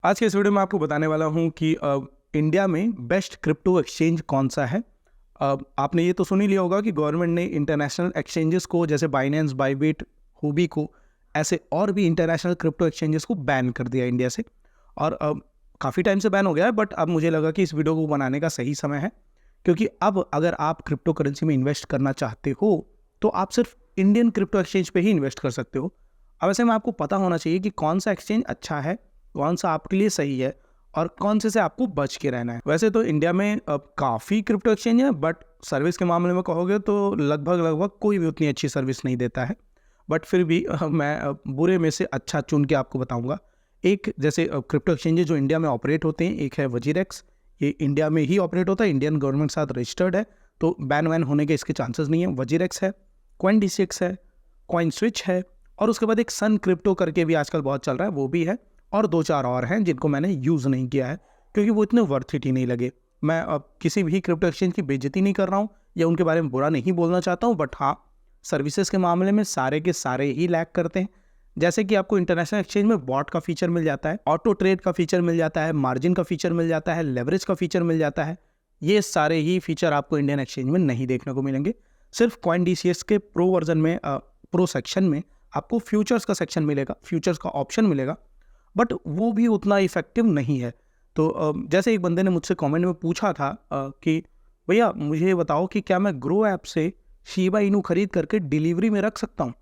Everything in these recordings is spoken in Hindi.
आज के इस वीडियो में आपको बताने वाला हूँ कि इंडिया में बेस्ट क्रिप्टो एक्सचेंज कौन सा है। आपने ये तो सुन ही लिया होगा कि गवर्नमेंट ने इंटरनेशनल एक्सचेंजेस को जैसे बाइनेंस, बाइबिट, हुबी को ऐसे और भी इंटरनेशनल क्रिप्टो एक्सचेंजेस को बैन कर दिया इंडिया से। और काफ़ी टाइम से बैन हो गया है, बट अब मुझे लगा कि इस वीडियो को बनाने का सही समय है, क्योंकि अब अगर आप क्रिप्टो करेंसी में इन्वेस्ट करना चाहते हो तो आप सिर्फ इंडियन क्रिप्टो एक्सचेंज पे ही इन्वेस्ट कर सकते हो। अब ऐसे में आपको पता होना चाहिए कि कौन सा एक्सचेंज अच्छा है, कौन सा आपके लिए सही है और कौन से आपको बच के रहना है। वैसे तो इंडिया में काफ़ी क्रिप्टो एक्सचेंज है, बट सर्विस के मामले में कहोगे तो लगभग कोई भी उतनी अच्छी सर्विस नहीं देता है। बट फिर भी मैं बुरे में से अच्छा चुन के आपको बताऊंगा। एक जैसे क्रिप्टो एक्सचेंजेस जो इंडिया में ऑपरेट होते हैं, एक है वजीरेक्स। ये इंडिया में ही ऑपरेट होता है, इंडियन गवर्नमेंट साथ रजिस्टर्ड है, तो बैन वैन होने के इसके चांसेस नहीं है। वजीरेक्स है, CoinDCX है, CoinSwitch है, और उसके बाद एक सन क्रिप्टो करके भी आजकल बहुत चल रहा है, वो भी है। और दो चार और हैं जिनको मैंने यूज़ नहीं किया है क्योंकि वो इतने वर्थ इट ही नहीं लगे। मैं अब किसी भी क्रिप्टो एक्सचेंज की बेइज्जती नहीं कर रहा हूँ या उनके बारे में बुरा नहीं बोलना चाहता हूँ, बट हाँ, सर्विसेज के मामले में सारे के सारे ही लैक करते हैं। जैसे कि आपको इंटरनेशनल एक्सचेंज में बॉट का फीचर मिल जाता है, ऑटो ट्रेड का फीचर मिल जाता है, मार्जिन का फीचर मिल जाता है, लेवरेज का फीचर मिल जाता है। ये सारे ही फीचर आपको इंडियन एक्सचेंज में नहीं देखने को मिलेंगे। सिर्फ CoinDCX के प्रो वर्जन में, प्रो सेक्शन में आपको फ्यूचर्स का सेक्शन मिलेगा, फ्यूचर्स का ऑप्शन मिलेगा, बट वो भी उतना इफेक्टिव नहीं है। तो जैसे एक बंदे ने मुझसे कमेंट में पूछा था कि भैया मुझे बताओ कि क्या मैं ग्रो ऐप से शीबा इनू खरीद करके डिलीवरी में रख सकता हूँ।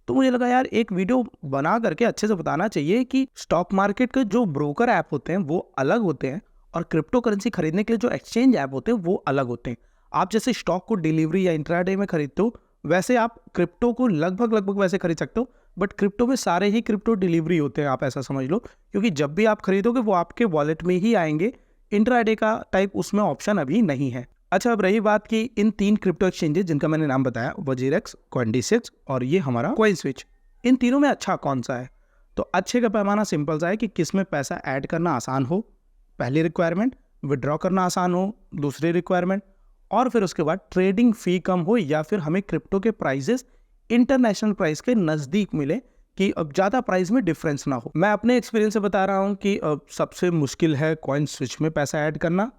तो मुझे लगा यार एक वीडियो बना करके अच्छे से बताना चाहिए कि स्टॉक मार्केट के जो ब्रोकर ऐप होते हैं वो अलग होते हैं और क्रिप्टो करेंसी खरीदने के लिए जो एक्सचेंज ऐप होते हैं वो अलग होते हैं। आप जैसे स्टॉक को डिलीवरी या इंट्राडे में खरीदते हो, वैसे आप क्रिप्टो को लगभग वैसे खरीद सकते हो, बट क्रिप्टो में सारे ही क्रिप्टो डिलीवरी होते हैं, आप ऐसा समझ लो, क्योंकि जब भी आप खरीदोगे वो आपके वॉलेट में ही आएंगे। इंट्राडे का टाइप उसमें ऑप्शन अभी नहीं है। अच्छा, अब रही बात कि इन तीन क्रिप्टो एक्सचेंजेस जिनका मैंने नाम बताया, वजीरेक्स, CoinDCX और ये हमारा CoinSwitch, इन तीनों में अच्छा कौन सा है? तो अच्छे का पैमाना सिंपल सा है कि किस में पैसा ऐड करना आसान हो, पहली रिक्वायरमेंट, विड्रॉ करना आसान हो, दूसरी रिक्वायरमेंट, और फिर उसके बाद ट्रेडिंग फी कम हो या फिर हमें क्रिप्टो के प्राइजेस इंटरनेशनल प्राइस के नज़दीक मिले कि अब ज़्यादा प्राइस में डिफरेंस ना हो। मैं अपने एक्सपीरियंस से बता रहा हूँ कि सबसे मुश्किल है CoinSwitch में पैसा ऐड करना,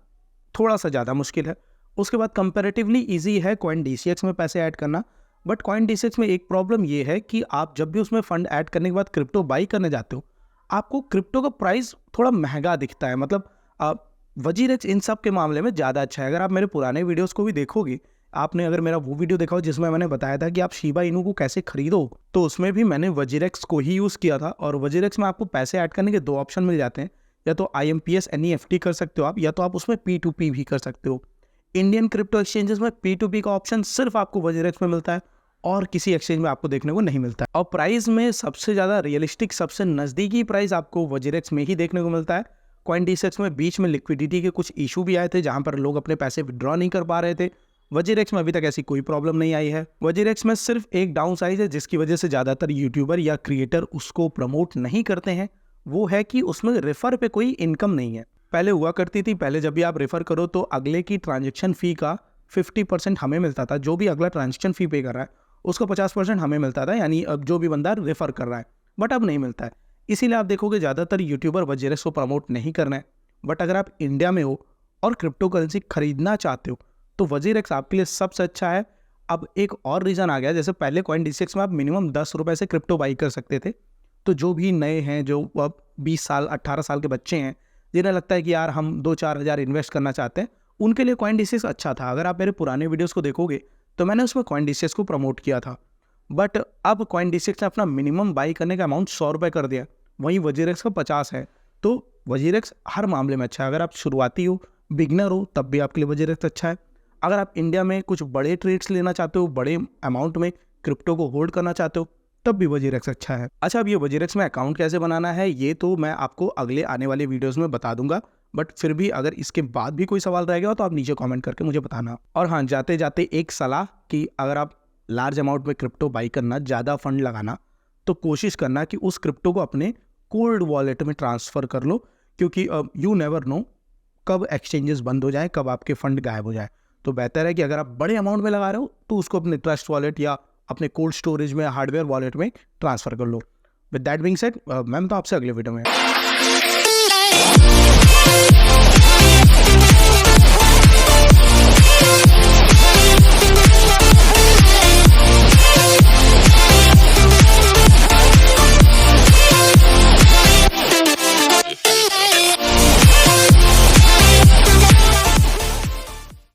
थोड़ा सा ज़्यादा मुश्किल है। उसके बाद कंपैरेटिवली इजी है CoinDCX में पैसे ऐड करना, बट CoinDCX में एक प्रॉब्लम ये है कि आप जब भी उसमें फंड ऐड करने के बाद क्रिप्टो बाई करने जाते हो, आपको क्रिप्टो का प्राइस थोड़ा महंगा दिखता है। मतलब वजीरेक्स इन सब के मामले में ज़्यादा अच्छा है। अगर आप मेरे पुराने वीडियोस को भी देखोगे, आपने अगर मेरा वो वीडियो देखा हो जिसमें मैंने बताया था कि आप शीबा इनू को कैसे खरीदो, तो उसमें भी मैंने वजीरेक्स को ही यूज़ किया था। और वजीरेक्स में आपको पैसे ऐड करने के दो ऑप्शन मिल जाते हैं, या तो IMPS NEFT कर सकते हो आप, या तो आप उसमें P2P भी कर सकते हो। इंडियन क्रिप्टो एक्सचेंजेस में P2P का ऑप्शन सिर्फ आपको वजीरेक्स में मिलता है और किसी एक्सचेंज में आपको देखने को नहीं मिलता है। और प्राइस में सबसे ज़्यादा रियलिस्टिक, सबसे नज़दीकी प्राइस आपको वजीरेक्स में ही देखने को मिलता है। CoinDCX में बीच में लिक्विडिटी के कुछ इशू भी आए थे जहां पर लोग अपने पैसे विड्रॉ नहीं कर पा रहे थे। वजीरेक्स में अभी तक ऐसी कोई प्रॉब्लम नहीं आई है। वजीरेक्स में सिर्फ एक डाउन साइज है जिसकी वजह से ज़्यादातर यूट्यूबर या क्रिएटर उसको प्रमोट नहीं करते हैं, वो है कि उसमें रेफर पे कोई इनकम नहीं है। पहले हुआ करती थी, पहले जब भी आप रेफर करो तो अगले की ट्रांजेक्शन फ़ी का 50% हमें मिलता था। जो भी अगला ट्रांजेक्शन फ़ी पे कर रहा है उसका 50% हमें मिलता था, यानी अब जो भी बंदा रेफर कर रहा है, बट अब नहीं मिलता है। इसीलिए आप देखोगे ज़्यादातर यूट्यूबर वजीरेक्स को प्रमोट नहीं करना है। बट अगर आप इंडिया में हो और क्रिप्टो करेंसी खरीदना चाहते हो तो वजीरेक्स आपके लिए सबसे अच्छा है। अब एक और रीज़न आ गया, जैसे पहले CoinDCX में आप मिनिमम 10 रुपये से क्रिप्टो बाई कर सकते थे। तो जो भी नए हैं, जो अब 20 साल 18 साल के बच्चे हैं, जिन्हें लगता है कि यार हम 2-4 हज़ार इन्वेस्ट करना चाहते हैं, उनके लिए CoinDCX अच्छा था। अगर आप मेरे पुराने वीडियोज़ को देखोगे तो मैंने उसमें CoinDCX को प्रमोट किया था। बट अब CoinDCX ने अपना मिनिमम बाई करने का अमाउंट 100 रुपये कर दिया, वहीं वजीरेक्स का 50 है। तो वजीरेक्स हर मामले में अच्छा है। अगर आप शुरुआती हो, बिगनर हो, तब भी आपके लिए वजीरेक्स अच्छा है। अगर आप इंडिया में कुछ बड़े ट्रेड्स लेना चाहते हो, बड़े अमाउंट में क्रिप्टो को होल्ड करना चाहते हो, तब भी वजीरेक्स अच्छा है। अच्छा, अब ये वजीरेक्स में अकाउंट कैसे बनाना है ये तो मैं आपको अगले आने वाले वीडियोज़ में बता दूंगा, बट फिर भी अगर इसके बाद भी कोई सवाल रहेगा तो आप नीचे कमेंट करके मुझे बताना। और हाँ, जाते जाते एक सलाह कि अगर आप लार्ज अमाउंट में क्रिप्टो बाई करना, ज़्यादा फंड लगाना, तो कोशिश करना कि उस क्रिप्टो को अपने कोल्ड वॉलेट में ट्रांसफ़र कर लो, क्योंकि यू नेवर नो कब एक्सचेंजेस बंद हो जाए, कब आपके फंड गायब हो जाए। तो बेहतर है कि अगर आप बड़े अमाउंट में लगा रहे हो तो उसको अपने ट्रस्ट वॉलेट या अपने कोल्ड स्टोरेज में, हार्डवेयर वॉलेट में ट्रांसफ़र कर लो। विद दैट बीइंग सेड, मैं तो आपसे अगले वीडियो में